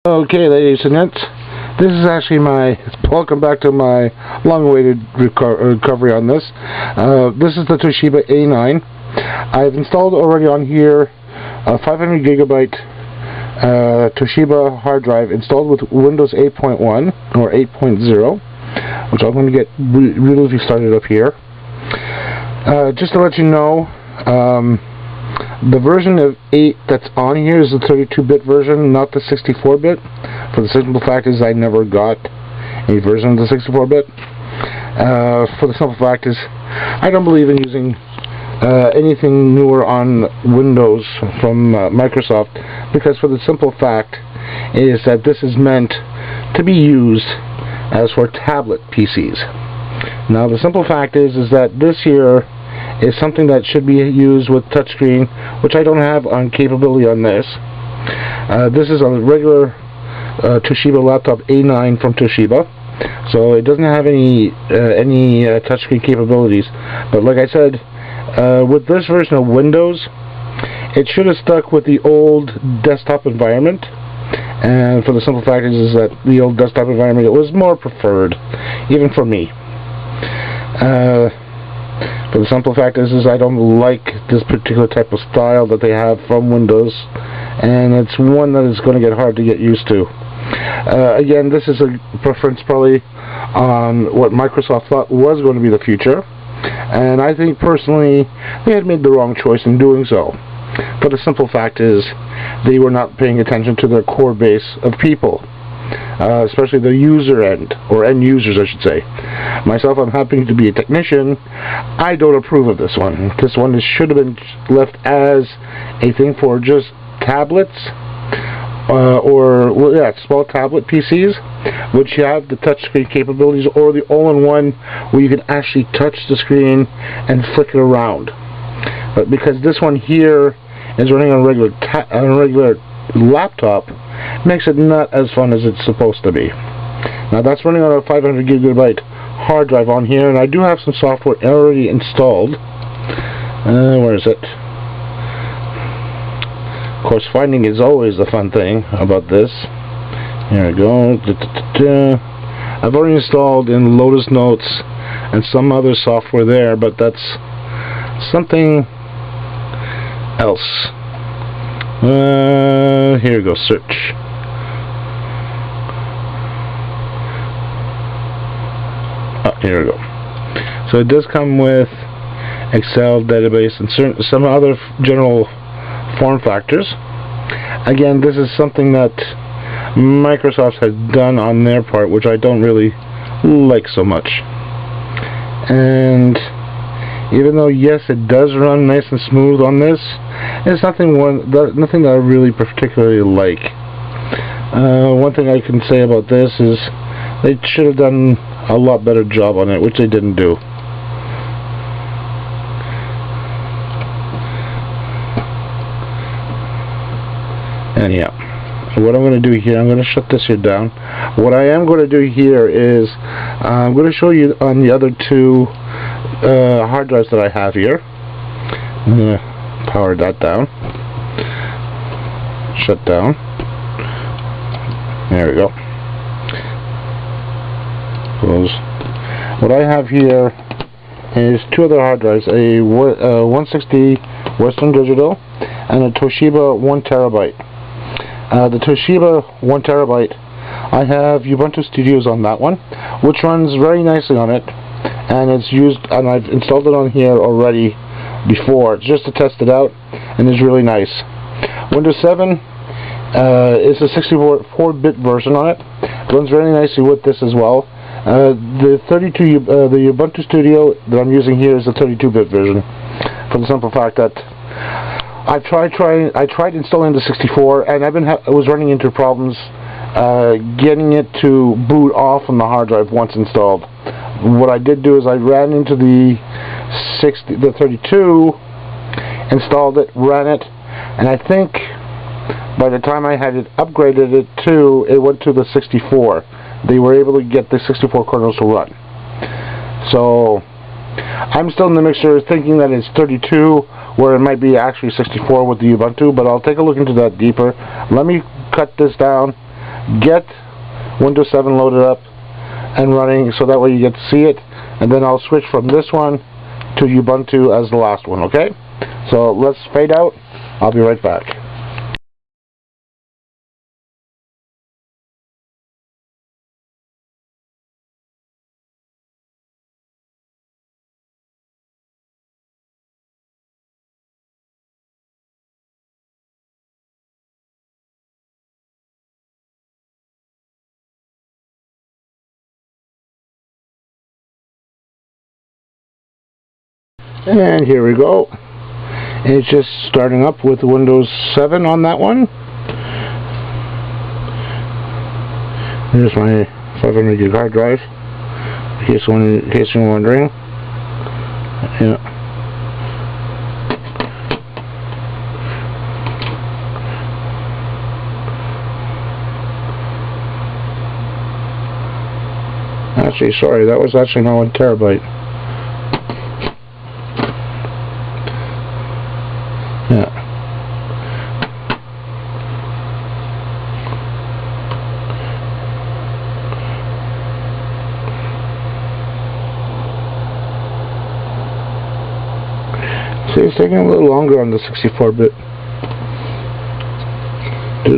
Okay, ladies and gents, this is actually welcome back to my long-awaited recovery on this. This is the Toshiba A9. I've installed already on here a 500 gigabyte Toshiba hard drive installed with Windows 8.1 or 8.0, which I'm going to get really started up here. Just to let you know, the version of 8 that's on here is the 32-bit version, not the 64-bit. For the simple fact is I never got a version of the 64-bit. For the simple fact is I don't believe in using anything newer on Windows from Microsoft, because for the simple fact is that this is meant to be used as for tablet PCs. Now the simple fact is that this here is something that should be used with touchscreen, which I don't have on capability on this. This is a regular Toshiba laptop A9 from Toshiba, so it doesn't have any touchscreen capabilities. But like I said, with this version of Windows, it should have stuck with the old desktop environment. And for the simple fact is that the old desktop environment was more preferred, even for me. For the simple fact is I don't like this particular type of style that they have from Windows, and it's one that is going to get hard to get used to. Again, this is a preference probably on what Microsoft thought was going to be the future, and I think personally they had made the wrong choice in doing so. But the simple fact is they were not paying attention to their core base of people. Especially the user end, or end users I should say. Myself, I'm happy to be a technician. I don't approve of this one. This one should have been left as a thing for just tablets, small tablet PCs, which have the touchscreen capabilities, or the all-in-one where you can actually touch the screen and flick it around. But because this one here is running on a regular laptop, makes it not as fun as it's supposed to be. Now that's running on a 500 gigabyte hard drive on here, and I do have some software already installed. Where is it? Of course, finding is always the fun thing about this. Here we go. I've already installed in Lotus Notes and some other software there, but that's something else. Here we go, search. Here we go. So it does come with Excel database and some other general form factors. Again, this is something that Microsoft has done on their part, which I don't really like so much. And even though yes, it does run nice and smooth on this, it's nothing that I really particularly like. One thing I can say about this is they should have done a lot better job on it, which they didn't do. Anyhow, what I'm going to do here, I'm going to shut this here down. What I am going to do here is I'm going to show you on the other two hard drives that I have here. I'm going to power that down. Shut down. There we go. Close. What I have here is two other hard drives, a 160 Western Digital and a Toshiba 1 terabyte. The Toshiba 1 terabyte, I have Ubuntu Studios on that one, which runs very nicely on it, and it's used, and I've installed it on here already before, just to test it out, and it's really nice. Windows 7 is a 64-bit version on it. It runs very nicely with this as well. The Ubuntu Studio that I'm using here is a 32-bit version, for the simple fact that I tried installing the 64, and I was running into problems getting it to boot off from the hard drive once installed. What I did do is I ran into the 32, installed it, ran it, and I think by the time I had it upgraded it went to the 64. They were able to get the 64 kernels to run. So I'm still in the mixture thinking that it's 32, where it might be actually 64 with the Ubuntu, but I'll take a look into that deeper. Let me cut this down, get Windows 7 loaded up and running, so that way you get to see it, and then I'll switch from this one to Ubuntu as the last one, okay? So let's fade out. I'll be right back. And here we go. And it's just starting up with Windows 7 on that one. Here's my 500 gig hard drive, in case you're wondering. Yeah. Actually, sorry, that was actually not 1 terabyte. Yeah. See, it's taking a little longer on the 64-bit.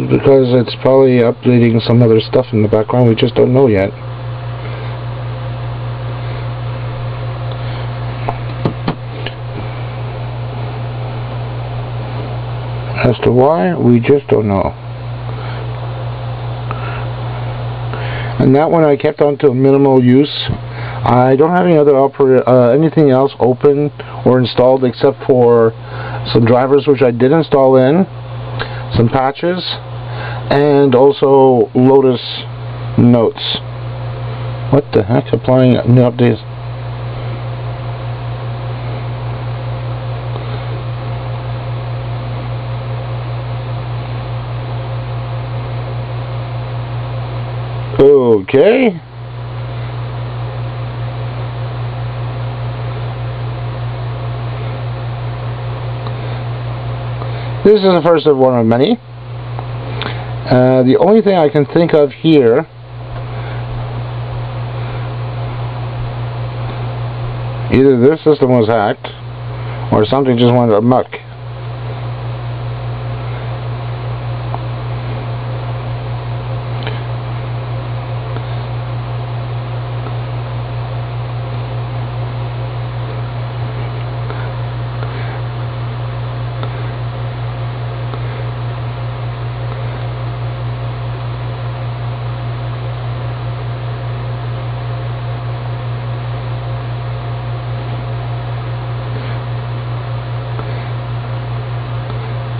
Because it's probably updating some other stuff in the background we just don't know yet. As to why, we just don't know. And that one I kept on to minimal use. I don't have any other anything else open or installed except for some drivers which I did install in, some patches, and also Lotus Notes. What the heck? Applying new updates. Okay. This is the first of one of many. The only thing I can think of here either this system was hacked or something just went amok.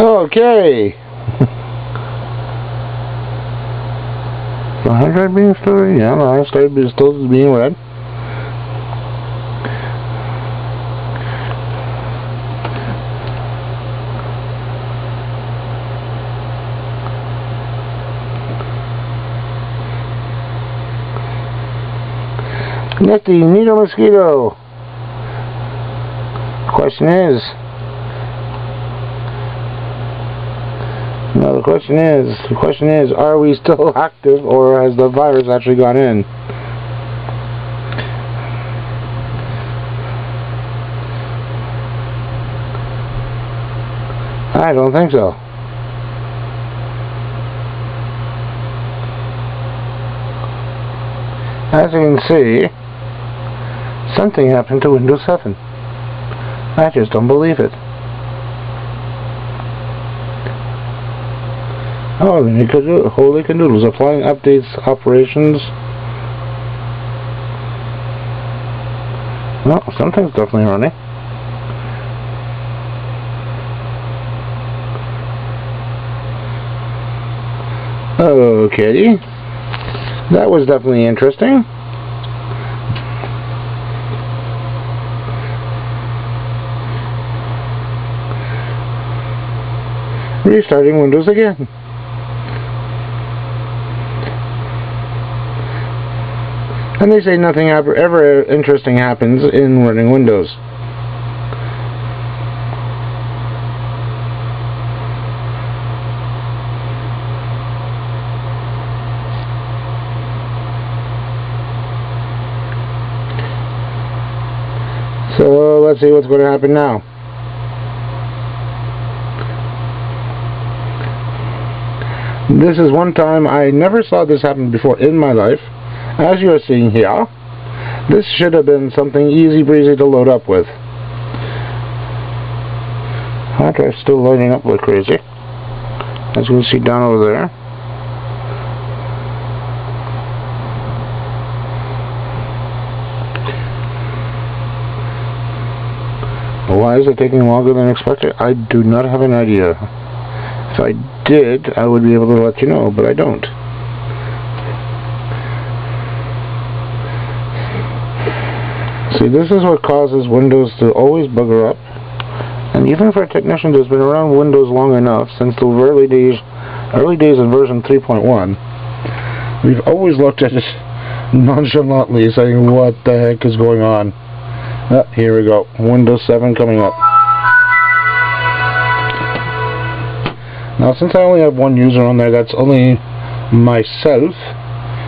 Okay. The hard drive being stored? Yeah, the hard drive is still being read. Nifty, needle mosquito. Question is, no, the question is, are we still active, or has the virus actually gone in? I don't think so. As you can see, something happened to Windows 7. I just don't believe it. Holy canoodles, applying updates, operations. Well, something's definitely running. Okay. That was definitely interesting. Restarting Windows again. And they say nothing ever interesting happens in running Windows. So let's see what's going to happen now. This is one time I never saw this happen before in my life. As you are seeing here, this should have been something easy breezy to load up with. Hard drive still loading up like crazy, as you can see down over there. Why is it taking longer than expected? I do not have an idea. If I did, I would be able to let you know, but I don't. See, this is what causes Windows to always bugger up. And even for a technician who's been around Windows long enough, since the early days in version 3.1, we've always looked at it nonchalantly, saying, what the heck is going on? Here we go. Windows 7 coming up. Now, since I only have one user on there, that's only myself,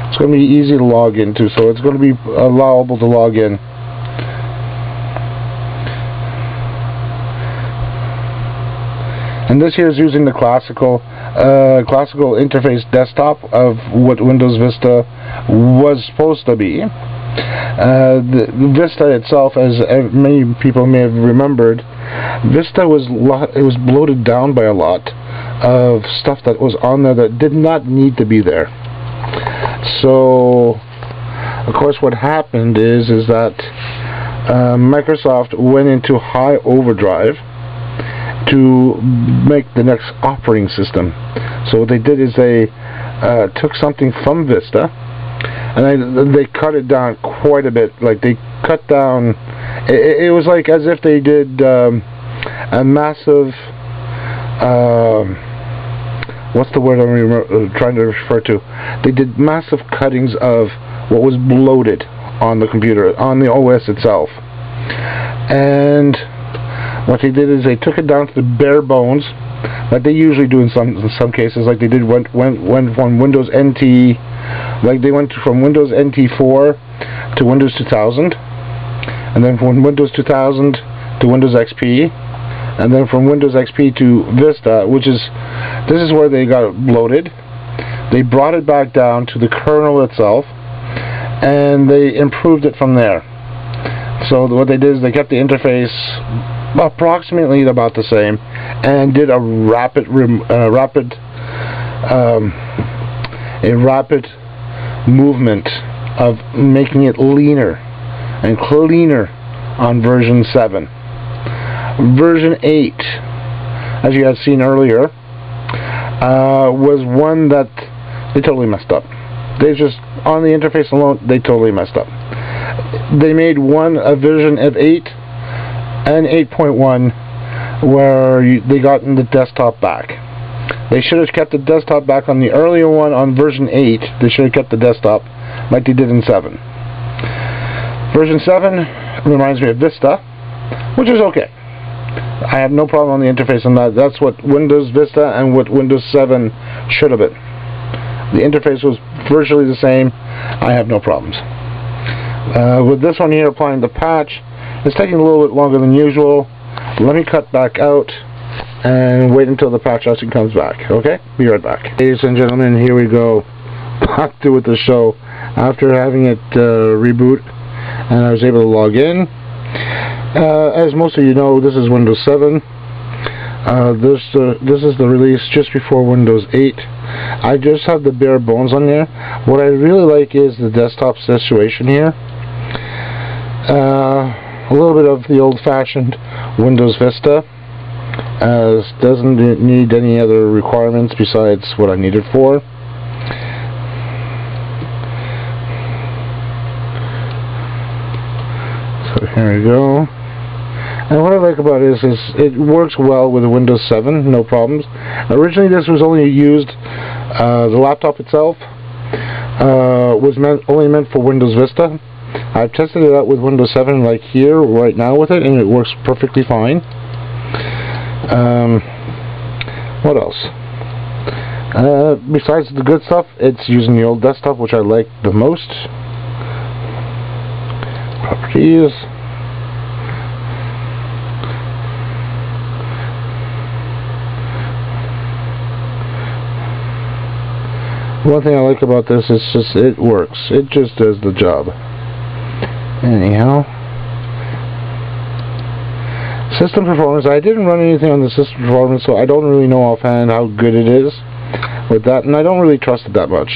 it's going to be easy to log into, so it's going to be allowable to log in. And this here is using the classical interface desktop of what Windows Vista was supposed to be. The Vista itself, as many people may have remembered, Vista was bloated down by a lot of stuff that was on there that did not need to be there. So, of course, what happened is that Microsoft went into high overdrive to make the next operating system. So what they did is they took something from Vista and they cut it down quite a bit. Like, they cut down, it was like as if they did a massive, what's the word I'm trying to refer to? They did massive cuttings of what was bloated on the computer, on the OS itself. And what they did is they took it down to the bare bones, like they usually do in some cases, like they did when from Windows NT, like they went from Windows NT 4 to Windows 2000, and then from Windows 2000 to Windows XP, and then from Windows XP to Vista, this is where they got it bloated. They brought it back down to the kernel itself, and they improved it from there. So what they did is they kept the interface approximately about the same, and did a rapid movement of making it leaner and cleaner on version 7. Version 8, as you have seen earlier, was one that they totally messed up. They just, on the interface alone, they totally messed up. They made a version of 8 and 8.1 where they got in the desktop back. They should have kept the desktop back on the earlier one on version 8. They should have kept the desktop like they did in 7. Version 7 reminds me of Vista, which is okay. I have no problem on the interface on that. That's what Windows Vista and what Windows 7 should have been. The interface was virtually the same. I have no problems. With this one here, applying the patch, it's taking a little bit longer than usual. Let me cut back out and wait until the patch actually comes back. Okay? Be right back. Ladies and gentlemen, here we go. Back to with the show. After having it reboot, and I was able to log in. As most of you know, this is Windows 7. This is the release just before Windows 8. I just have the bare bones on there. What I really like is the desktop situation here. A little bit of the old-fashioned Windows Vista, as doesn't need any other requirements besides what I need it for. So here we go. And what I like about it is it works well with Windows 7, no problems. Originally this was only used, the laptop itself was only meant for Windows Vista. I've tested it out with Windows 7 like here, right now with it, and it works perfectly fine. What else? Besides the good stuff, it's using the old desktop, which I like the most. Properties. One thing I like about this is just it works. It just does the job. Anyhow, system performance. I didn't run anything on the system performance, so I don't really know offhand how good it is with that, and I don't really trust it that much,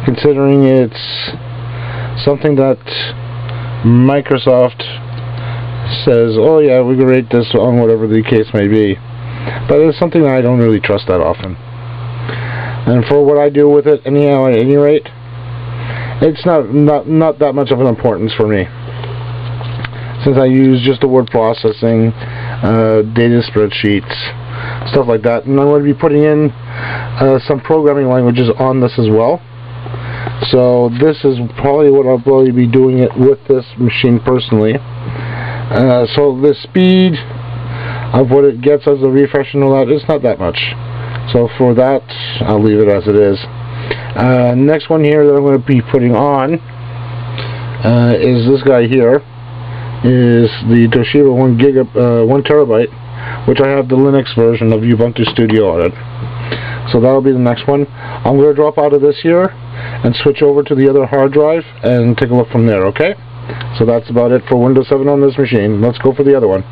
considering it's something that Microsoft says, oh yeah, we can rate this on whatever the case may be, but it's something that I don't really trust that often. And for what I do with it, anyhow, at any rate, it's not that much of an importance for me, since I use just the word processing, data spreadsheets, stuff like that, and I'm going to be putting in some programming languages on this as well. So this is probably what I'll probably be doing it with this machine personally. So the speed of what it gets as a refresh and all that is not that much. So for that, I'll leave it as it is. Next one here that I'm going to be putting on is this guy here. Is the Toshiba 1 terabyte, which I have the Linux version of Ubuntu Studio on it. So that'll be the next one. I'm going to drop out of this here and switch over to the other hard drive and take a look from there, okay? So that's about it for Windows 7 on this machine. Let's go for the other one.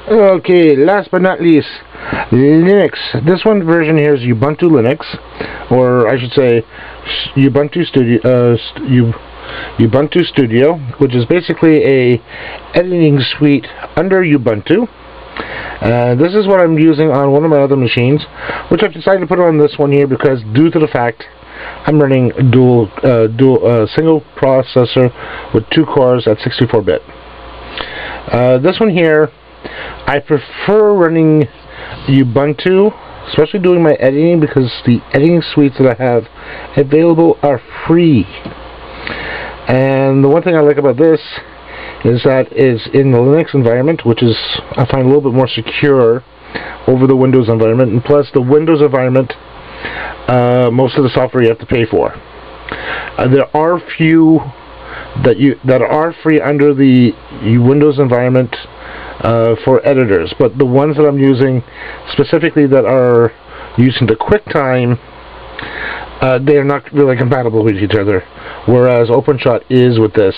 Okay, last but not least, Linux. This one version here is Ubuntu Linux, or I should say Ubuntu Studio. Ubuntu Studio, which is basically a editing suite under Ubuntu. This is what I'm using on one of my other machines, which I've decided to put on this one here because, due to the fact I'm running single processor with 2 cores at 64-bit. This one here, I prefer running Ubuntu, especially doing my editing, because the editing suites that I have available are free. And the one thing I like about this is that it's in the Linux environment, which is, I find, a little bit more secure over the Windows environment. And plus, the Windows environment, most of the software you have to pay for. There are few that are free under the Windows environment for editors, but the ones that I'm using specifically that are using the QuickTime, they are not really compatible with each other, whereas OpenShot is with this.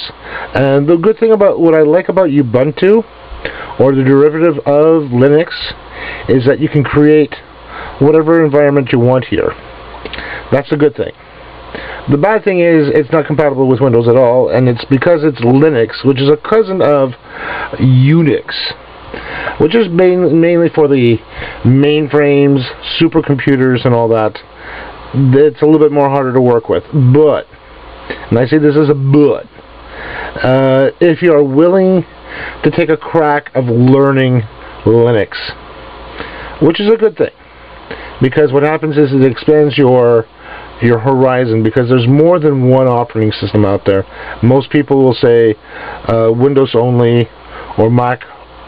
And the good thing about what I like about Ubuntu, or the derivative of Linux, is that you can create whatever environment you want here. That's a good thing. The bad thing is it's not compatible with Windows at all, and it's because it's Linux, which is a cousin of Unix, which is mainly for the mainframes, supercomputers, and all that. It's a little bit more harder to work with. But, and I say this as a but, if you are willing to take a crack of learning Linux, which is a good thing, because what happens is it expands your horizon, because there's more than one operating system out there. Most people will say Windows only or Mac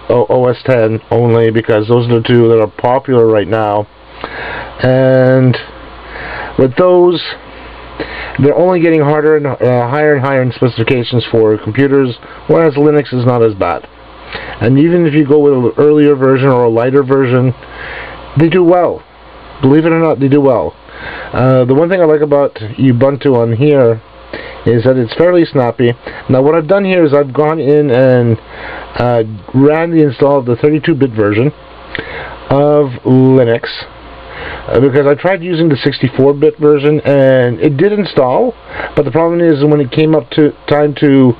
OS X only, because those are the two that are popular right now. And with those, they're only getting harder and higher and higher in specifications for computers, whereas Linux is not as bad. And even if you go with an earlier version or a lighter version, they do well. Believe it or not, they do well. The one thing I like about Ubuntu on here is that it's fairly snappy. Now what I've done here is I've gone in and ran the install of the 32-bit version of Linux, because I tried using the 64-bit version and it did install, but the problem is when it came up to time to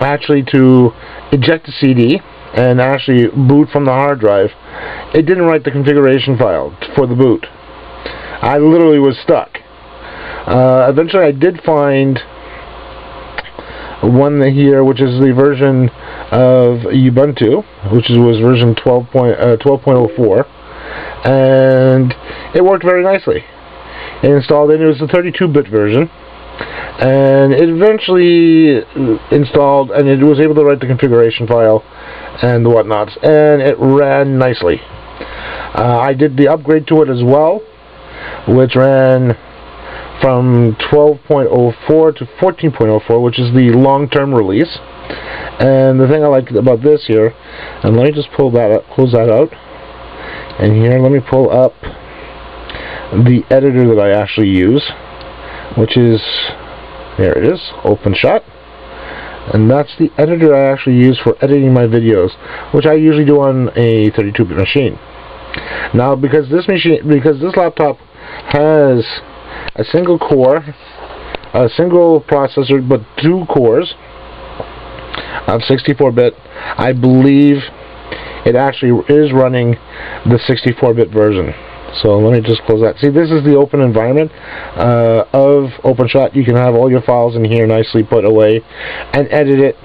actually to eject the CD and actually boot from the hard drive, it didn't write the configuration file for the boot. I literally was stuck. Eventually I did find one here, which is the version of Ubuntu, which was version 12.04, and it worked very nicely. It installed it. It was the 32-bit version, and it eventually installed, and it was able to write the configuration file and the whatnots, and it ran nicely. I did the upgrade to it as well, which ran from 12.04 to 14.04, which is the long-term release. And the thing I like about this here, and let me just pull that up, close that out, and here let me pull up the editor that I actually use, which is, there it is, OpenShot. And that's the editor I actually use for editing my videos, which I usually do on a 32-bit machine. Now, because this laptop has a single core, a single processor, but 2 cores of 64-bit, I believe it actually is running the 64-bit version. So let me just close that. See, this is the open environment of OpenShot. You can have all your files in here nicely put away and edit it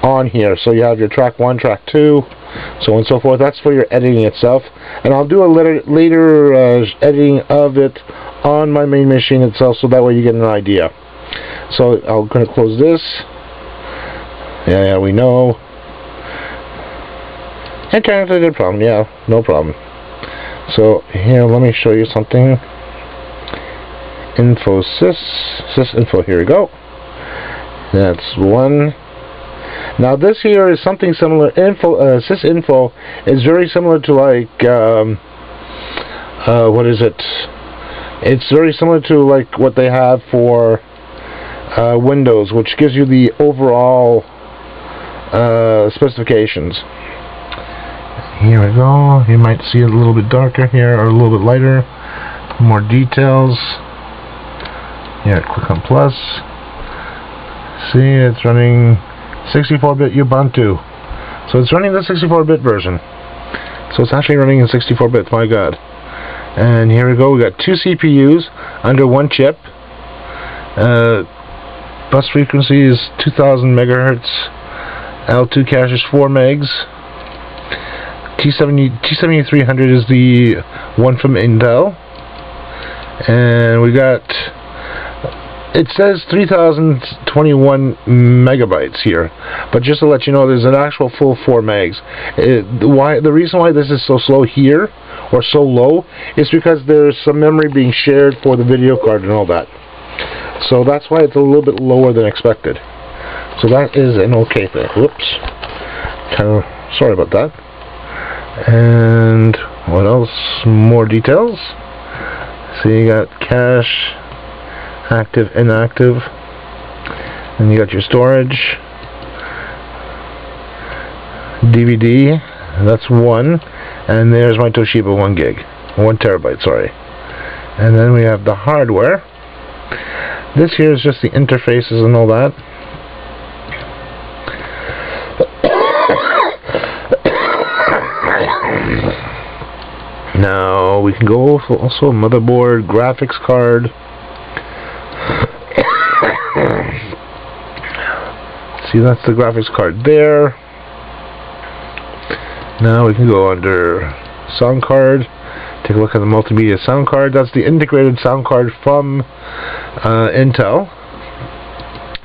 on here. So you have your track 1, track 2, so on and so forth. That's for your editing itself. And I'll do a later editing of it on my main machine itself, so that way you get an idea. So I'm going to close this. Yeah, we know. Internet problem, yeah, no problem. So here, let me show you something. Info sysinfo, here we go. That's one. Now this here is something similar. Sysinfo is very similar to like, what is it? It's very similar to like what they have for Windows, which gives you the overall specifications. Here we go. You might see it a little bit darker here, or a little bit lighter. More details. Here, click on plus. See, it's running 64-bit Ubuntu. So it's running the 64-bit version. So it's actually running in 64-bit, my god. And here we go, we got 2 CPUs under 1 chip. Bus frequency is 2000 megahertz. L2 cache is 4 megs. T7300 is the one from Intel. And we got, it says 3021 megabytes here, but just to let you know, there's an actual full 4 megs. The reason why this is so slow here, or so low, is because there's some memory being shared for the video card and all that. So that's why it's a little bit lower than expected. So that is an okay thing. Whoops. Kind of sorry about that. And what else? More details. So you got cache, active, inactive, and you got your storage. DVD, that's 1, and there's my Toshiba 1 gig, 1 terabyte, sorry. And then we have the hardware. This here is just the interfaces and all that. Now we can go also motherboard, graphics card. See, that's the graphics card there. Now we can go under sound card. Take a look at the multimedia sound card. That's the integrated sound card from Intel.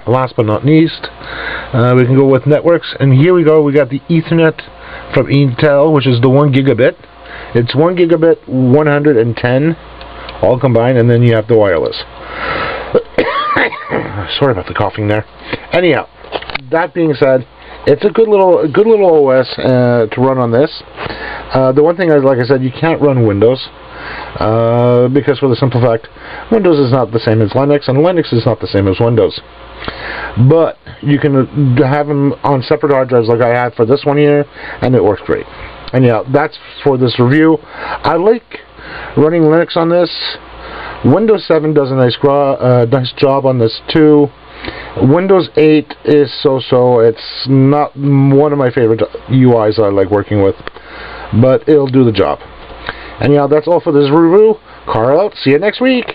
Last but not least, we can go with networks, and here we go. We got the Ethernet from Intel, which is the 1 gigabit. It's 1 gigabit, 110, all combined, and then you have the wireless. Sorry about the coughing there. Anyhow, that being said, it's a good little OS to run on this. The one thing, like I said, you can't run Windows because, for the simple fact, Windows is not the same as Linux, and Linux is not the same as Windows. But you can have them on separate hard drives, like I had for this one here, and it works great. And yeah, that's for this review. I like running Linux on this. Windows 7 does a nice job on this too. Windows 8 is so-so. It's not one of my favorite UIs I like working with, but it'll do the job. And yeah, that's all for this review. Carl out. See you next week.